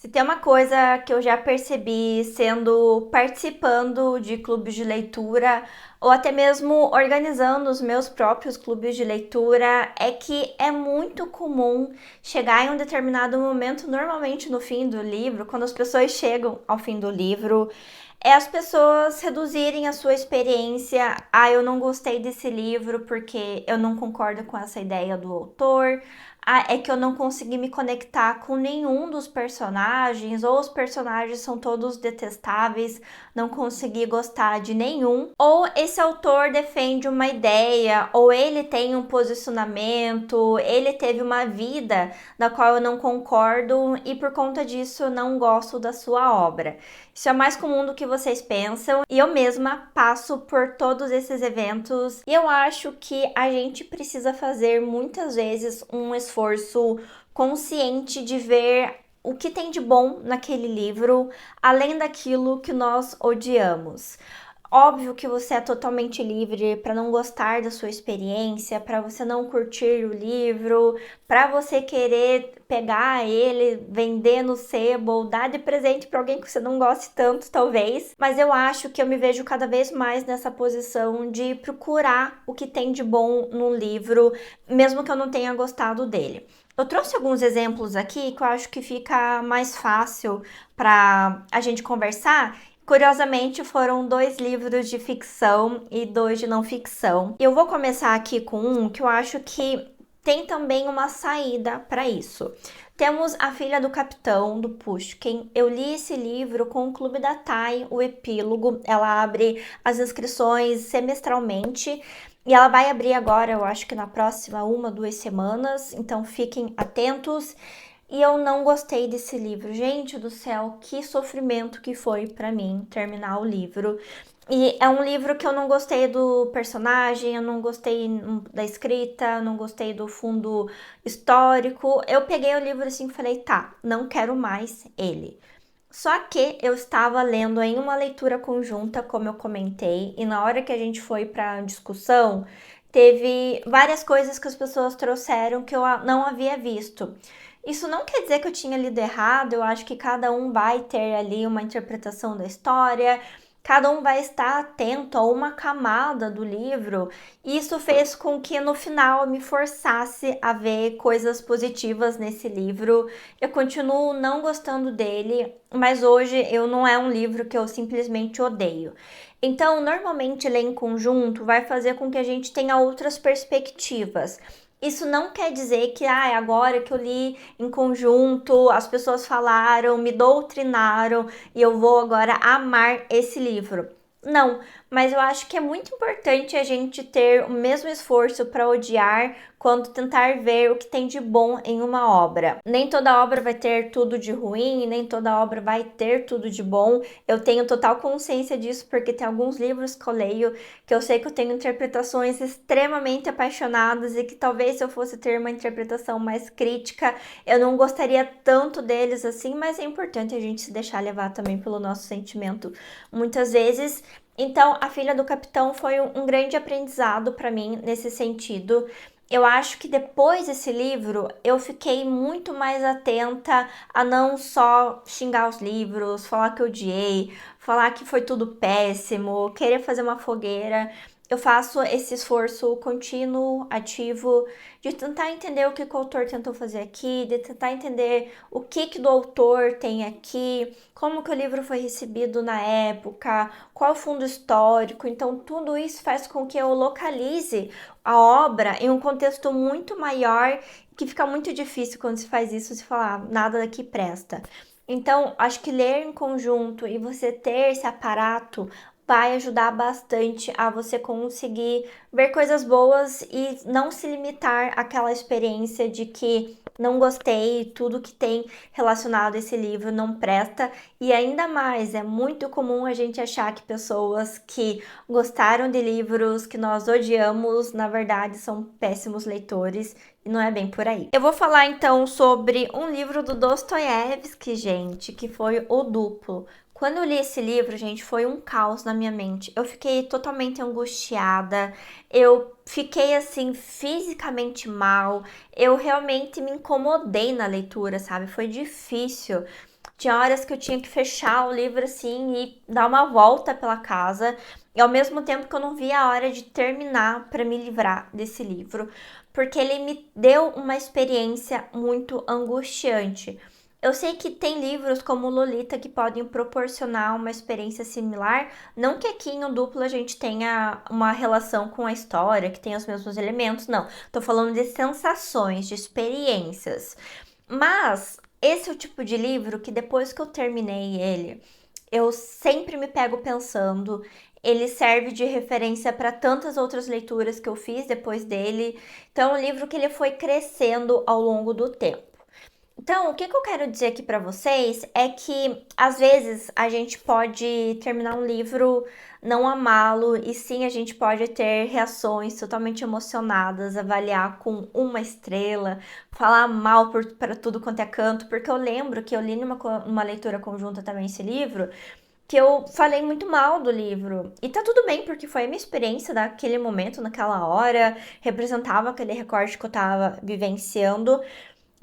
Se tem uma coisa que eu já percebi participando de clubes de leitura ou até mesmo organizando os meus próprios clubes de leitura, é que é muito comum chegar em um determinado momento, normalmente no fim do livro, quando as pessoas chegam ao fim do livro, é as pessoas reduzirem a sua experiência. Ah, eu não gostei desse livro porque eu não concordo com essa ideia do autor. Ah, é que eu não consegui me conectar com nenhum dos personagens, ou os personagens são todos detestáveis, não consegui gostar de nenhum. Ou esse autor defende uma ideia, ou ele tem um posicionamento, ele teve uma vida da qual eu não concordo e por conta disso eu não gosto da sua obra. Isso é mais comum do que vocês pensam e eu mesma passo por todos esses eventos e eu acho que a gente precisa fazer muitas vezes um esforço consciente de ver o que tem de bom naquele livro, além daquilo que nós odiamos. Óbvio que você é totalmente livre para não gostar da sua experiência, para você não curtir o livro, para você querer pegar ele, vender no sebo ou dar de presente para alguém que você não goste tanto, talvez. Mas eu acho que eu me vejo cada vez mais nessa posição de procurar o que tem de bom no livro, mesmo que eu não tenha gostado dele. Eu trouxe alguns exemplos aqui que eu acho que fica mais fácil para a gente conversar. Curiosamente, foram dois livros de ficção e dois de não ficção. Eu vou começar aqui com um que eu acho que tem também uma saída para isso. Temos A Filha do Capitão, do Pushkin. Eu li esse livro com o Clube da TAI, o epílogo. Ela abre as inscrições semestralmente. E ela vai abrir agora, eu acho que na próxima 1, 2 semanas. Então fiquem atentos. E eu não gostei desse livro. Gente do céu, que sofrimento que foi pra mim terminar o livro. E é um livro que eu não gostei do personagem, eu não gostei da escrita, eu não gostei do fundo histórico. Eu peguei o livro assim e falei, tá, não quero mais ele. Só que eu estava lendo em uma leitura conjunta, como eu comentei, e na hora que a gente foi para discussão, teve várias coisas que as pessoas trouxeram que eu não havia visto. Isso não quer dizer que eu tinha lido errado, eu acho que cada um vai ter ali uma interpretação da história, cada um vai estar atento a uma camada do livro, e isso fez com que no final eu me forçasse a ver coisas positivas nesse livro. Eu continuo não gostando dele, mas hoje eu não é um livro que eu simplesmente odeio. Então, normalmente ler em conjunto vai fazer com que a gente tenha outras perspectivas. Isso não quer dizer que agora que eu li em conjunto, as pessoas falaram, me doutrinaram e eu vou agora amar esse livro. Não, mas eu acho que é muito importante a gente ter o mesmo esforço para odiar quanto tentar ver o que tem de bom em uma obra. Nem toda obra vai ter tudo de ruim, nem toda obra vai ter tudo de bom. Eu tenho total consciência disso porque tem alguns livros que eu leio que eu sei que eu tenho interpretações extremamente apaixonadas e que talvez se eu fosse ter uma interpretação mais crítica, eu não gostaria tanto deles assim, mas é importante a gente se deixar levar também pelo nosso sentimento muitas vezes. Então, A Filha do Capitão foi um grande aprendizado para mim nesse sentido. Eu acho que depois desse livro eu fiquei muito mais atenta a não só xingar os livros, falar que eu odiei, falar que foi tudo péssimo, querer fazer uma fogueira. Eu faço esse esforço contínuo, ativo, de tentar entender o que o autor tentou fazer aqui, de tentar entender o que do autor tem aqui, como que o livro foi recebido na época, qual o fundo histórico. Então, tudo isso faz com que eu localize a obra em um contexto muito maior, que fica muito difícil quando se faz isso, se falar nada daqui presta. Então, acho que ler em conjunto e você ter esse aparato vai ajudar bastante a você conseguir ver coisas boas e não se limitar àquela experiência de que não gostei, tudo que tem relacionado a esse livro não presta. E ainda mais, é muito comum a gente achar que pessoas que gostaram de livros que nós odiamos, na verdade, são péssimos leitores. E não é bem por aí. Eu vou falar então sobre um livro do Dostoiévski, gente, que foi O Duplo. Quando eu li esse livro, gente, foi um caos na minha mente. Eu fiquei totalmente angustiada, eu fiquei assim fisicamente mal, eu realmente me incomodei na leitura, sabe? Foi difícil. Tinha horas que eu tinha que fechar o livro assim e dar uma volta pela casa, e ao mesmo tempo que eu não via a hora de terminar para me livrar desse livro, porque ele me deu uma experiência muito angustiante. Eu sei que tem livros como Lolita que podem proporcionar uma experiência similar, não que aqui em O Duplo a gente tenha uma relação com a história, que tenha os mesmos elementos, não. Tô falando de sensações, de experiências. Mas esse é o tipo de livro que depois que eu terminei ele, eu sempre me pego pensando. Ele serve de referência para tantas outras leituras que eu fiz depois dele. Então, é um livro que ele foi crescendo ao longo do tempo. Então, o que eu quero dizer aqui para vocês é que às vezes a gente pode terminar um livro, não amá-lo, e sim a gente pode ter reações totalmente emocionadas, avaliar com uma estrela, falar mal para tudo quanto é canto, porque eu lembro que eu li numa leitura conjunta também esse livro, que eu falei muito mal do livro. E tá tudo bem, porque foi a minha experiência daquele momento, naquela hora, representava aquele recorte que eu tava vivenciando.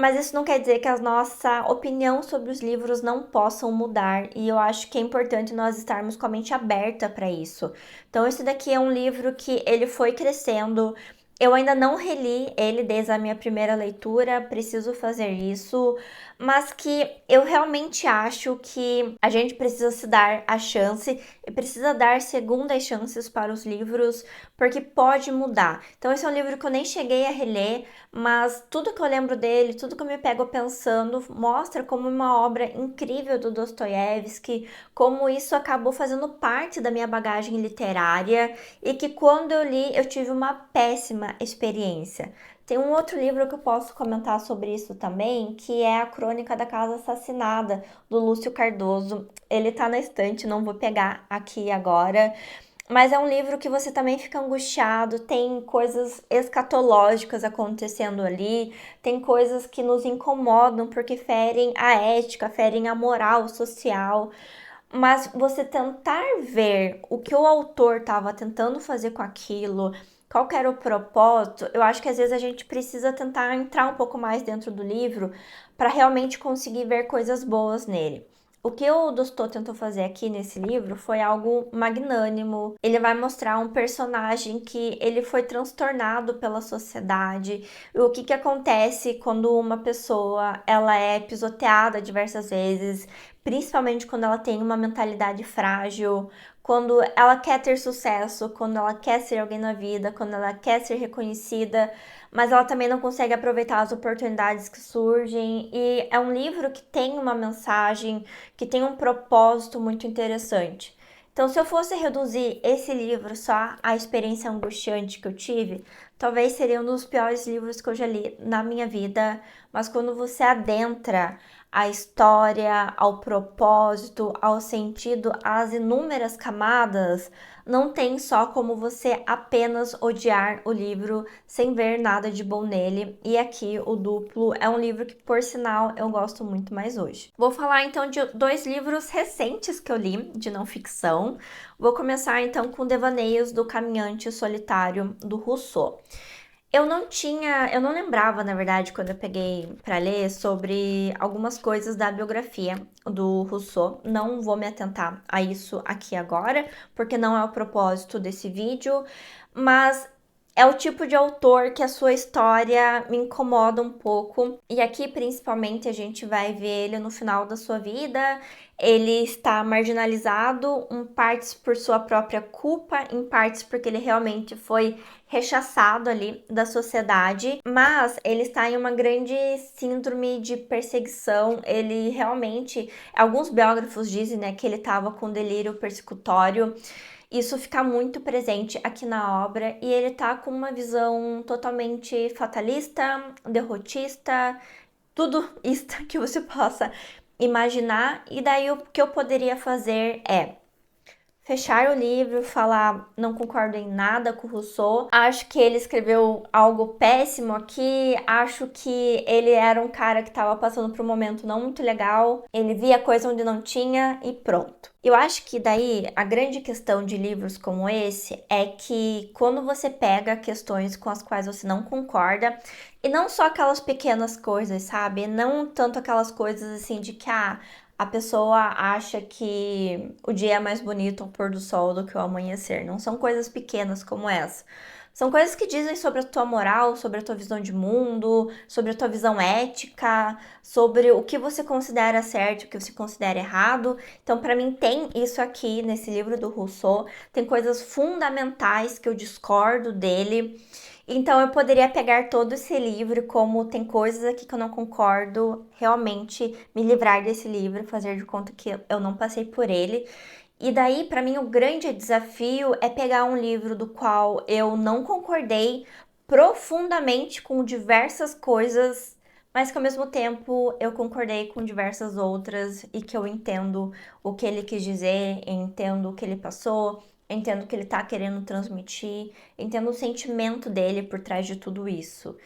Mas isso não quer dizer que a nossa opinião sobre os livros não possam mudar, e eu acho que é importante nós estarmos com a mente aberta para isso. Então, esse daqui é um livro que ele foi crescendo. Eu ainda não reli ele desde a minha primeira leitura, preciso fazer isso, mas que eu realmente acho que a gente precisa se dar a chance e precisa dar segundas chances para os livros, porque pode mudar. Então, esse é um livro que eu nem cheguei a reler, mas tudo que eu lembro dele, tudo que eu me pego pensando, mostra como uma obra incrível do Dostoiévski, como isso acabou fazendo parte da minha bagagem literária e que quando eu li eu tive uma péssima experiência. Tem um outro livro que eu posso comentar sobre isso também, que é A Crônica da Casa Assassinada, do Lúcio Cardoso. Ele tá na estante, não vou pegar aqui agora, mas é um livro que você também fica angustiado, tem coisas escatológicas acontecendo ali, tem coisas que nos incomodam porque ferem a ética, ferem a moral social. Mas você tentar ver o que o autor estava tentando fazer com aquilo, qual que era o propósito, eu acho que às vezes a gente precisa tentar entrar um pouco mais dentro do livro para realmente conseguir ver coisas boas nele. O que o Dostô tentou fazer aqui nesse livro foi algo magnânimo. Ele vai mostrar um personagem que ele foi transtornado pela sociedade. O que acontece quando uma pessoa ela é pisoteada diversas vezes, principalmente quando ela tem uma mentalidade frágil, quando ela quer ter sucesso, quando ela quer ser alguém na vida, quando ela quer ser reconhecida, mas ela também não consegue aproveitar as oportunidades que surgem. E é um livro que tem uma mensagem, que tem um propósito muito interessante. Então, se eu fosse reduzir esse livro só à experiência angustiante que eu tive, talvez seria um dos piores livros que eu já li na minha vida. Mas quando você adentra a história, ao propósito, ao sentido, às inúmeras camadas, não tem só como você apenas odiar o livro sem ver nada de bom nele. E aqui o Duplo é um livro que, por sinal, eu gosto muito mais hoje. Vou falar então de dois livros recentes que eu li de não ficção. Vou começar então com Devaneios do Caminhante Solitário do Rousseau. Eu não lembrava, na verdade, quando eu peguei para ler sobre algumas coisas da biografia do Rousseau. Não vou me atentar a isso aqui agora, porque não é o propósito desse vídeo, mas é o tipo de autor que a sua história me incomoda um pouco. E aqui, principalmente, a gente vai ver ele no final da sua vida. Ele está marginalizado, em partes por sua própria culpa, em partes porque ele realmente foi rechaçado ali da sociedade, mas ele está em uma grande síndrome de perseguição. Ele realmente, alguns biógrafos dizem, né, que ele estava com delírio persecutório. Isso fica muito presente aqui na obra e ele tá com uma visão totalmente fatalista, derrotista, tudo isso que você possa imaginar. E daí o que eu poderia fazer é fechar o livro, falar não concordo em nada com Rousseau, acho que ele escreveu algo péssimo aqui, acho que ele era um cara que estava passando por um momento não muito legal, ele via coisa onde não tinha e pronto. Eu acho que daí a grande questão de livros como esse é que quando você pega questões com as quais você não concorda, e não só aquelas pequenas coisas, sabe? Não tanto aquelas coisas assim de que a pessoa acha que o dia é mais bonito ao pôr do sol do que o amanhecer. Não são coisas pequenas como essa. São coisas que dizem sobre a tua moral, sobre a tua visão de mundo, sobre a tua visão ética, sobre o que você considera certo, o que você considera errado. Então, para mim, tem isso aqui nesse livro do Rousseau. Tem coisas fundamentais que eu discordo dele. Então, eu poderia pegar todo esse livro, como tem coisas aqui que eu não concordo, realmente me livrar desse livro, fazer de conta que eu não passei por ele. E daí, para mim, o grande desafio é pegar um livro do qual eu não concordei profundamente com diversas coisas, mas que ao mesmo tempo eu concordei com diversas outras e que eu entendo o que ele quis dizer, entendo o que ele passou, entendo o que ele tá querendo transmitir, entendo o sentimento dele por trás de tudo isso.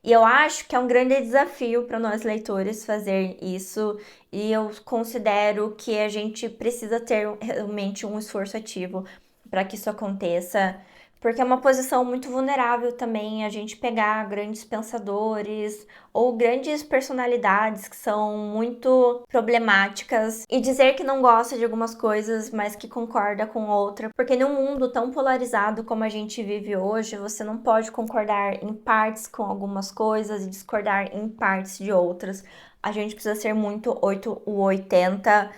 E eu acho que é um grande desafio para nós leitores fazer isso, e eu considero que a gente precisa ter realmente um esforço ativo para que isso aconteça, porque é uma posição muito vulnerável também a gente pegar grandes pensadores ou grandes personalidades que são muito problemáticas e dizer que não gosta de algumas coisas, mas que concorda com outra, porque num mundo tão polarizado como a gente vive hoje, você não pode concordar em partes com algumas coisas e discordar em partes de outras. A gente precisa ser muito 8 ou 80,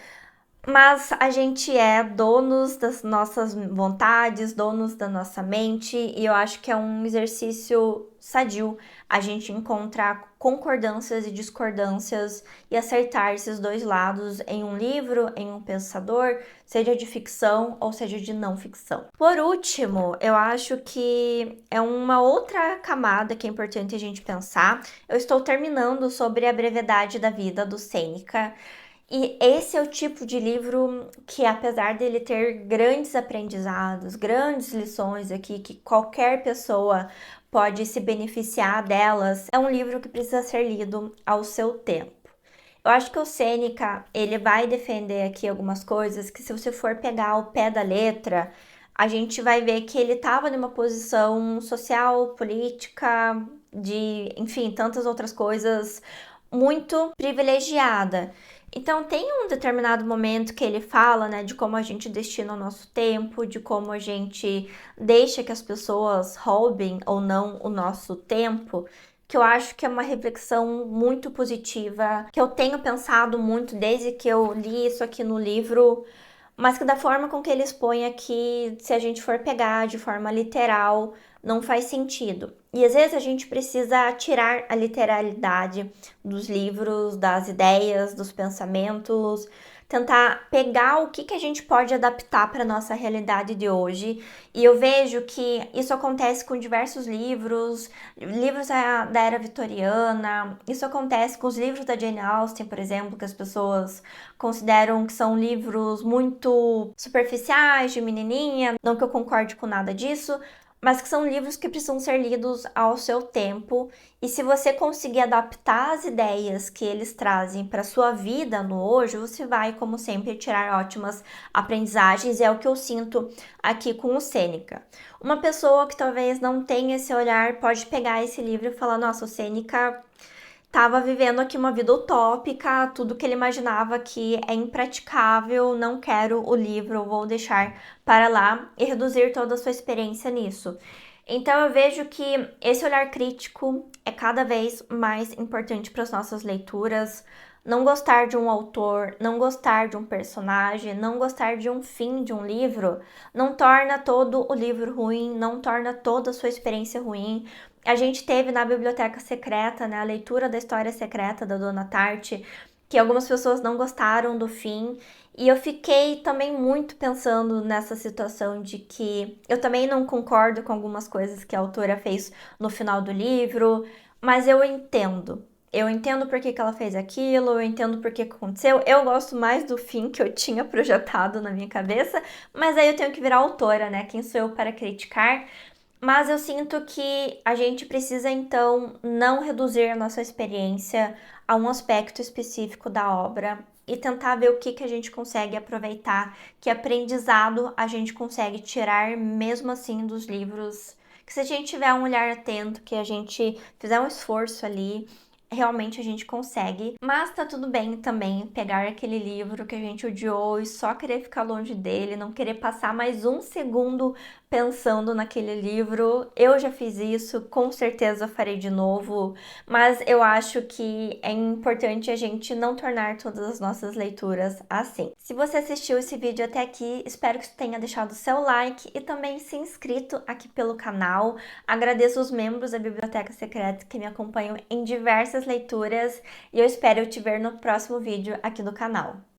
mas a gente é donos das nossas vontades, donos da nossa mente, e eu acho que é um exercício sadio a gente encontrar concordâncias e discordâncias e acertar esses dois lados em um livro, em um pensador, seja de ficção ou seja de não ficção. Por último, eu acho que é uma outra camada que é importante a gente pensar. Eu estou terminando sobre a brevidade da vida do Sêneca. E esse é o tipo de livro que, apesar dele ter grandes aprendizados, grandes lições aqui, que qualquer pessoa pode se beneficiar delas, é um livro que precisa ser lido ao seu tempo. Eu acho que o Sêneca, ele vai defender aqui algumas coisas que, se você for pegar ao pé da letra, a gente vai ver que ele estava numa posição social, política, de, enfim, tantas outras coisas, muito privilegiada. Então, tem um determinado momento que ele fala, né, de como a gente destina o nosso tempo, de como a gente deixa que as pessoas roubem ou não o nosso tempo, que eu acho que é uma reflexão muito positiva, que eu tenho pensado muito desde que eu li isso aqui no livro, mas que da forma com que ele expõe aqui, se a gente for pegar de forma literal, não faz sentido. E às vezes a gente precisa tirar a literalidade dos livros, das ideias, dos pensamentos, tentar pegar o que a gente pode adaptar para a nossa realidade de hoje. E eu vejo que isso acontece com diversos livros, livros da era vitoriana, isso acontece com os livros da Jane Austen, por exemplo, que as pessoas consideram que são livros muito superficiais, de menininha, não que eu concorde com nada disso, mas que são livros que precisam ser lidos ao seu tempo. E se você conseguir adaptar as ideias que eles trazem para sua vida no hoje, você vai, como sempre, tirar ótimas aprendizagens, e é o que eu sinto aqui com o Sêneca. Uma pessoa que talvez não tenha esse olhar pode pegar esse livro e falar: nossa, o Sêneca estava vivendo aqui uma vida utópica, tudo que ele imaginava que é impraticável, não quero o livro, vou deixar para lá, e reduzir toda a sua experiência nisso. Então eu vejo que esse olhar crítico é cada vez mais importante para as nossas leituras. Não gostar de um autor, não gostar de um personagem, não gostar de um fim de um livro, não torna todo o livro ruim, não torna toda a sua experiência ruim. A gente teve na Biblioteca Secreta, né, a leitura da História Secreta da Dona Tartt, que algumas pessoas não gostaram do fim, e eu fiquei também muito pensando nessa situação de que eu também não concordo com algumas coisas que a autora fez no final do livro, mas eu entendo. Eu entendo por que ela fez aquilo, eu entendo por que aconteceu. Eu gosto mais do fim que eu tinha projetado na minha cabeça, mas aí eu tenho que virar autora, né? Quem sou eu para criticar? Mas eu sinto que a gente precisa, então, não reduzir a nossa experiência a um aspecto específico da obra e tentar ver o que a gente consegue aproveitar, que aprendizado a gente consegue tirar mesmo assim dos livros. Que se a gente tiver um olhar atento, que a gente fizer um esforço ali realmente a gente consegue. Mas tá tudo bem também pegar aquele livro que a gente odiou e só querer ficar longe dele, não querer passar mais um segundo pensando naquele livro. Eu já fiz isso, com certeza farei de novo, mas eu acho que é importante a gente não tornar todas as nossas leituras assim. Se você assistiu esse vídeo até aqui, espero que você tenha deixado o seu like e também se inscrito aqui pelo canal. Agradeço os membros da Biblioteca Secreta que me acompanham em diversas leituras e eu espero te ver no próximo vídeo aqui do canal.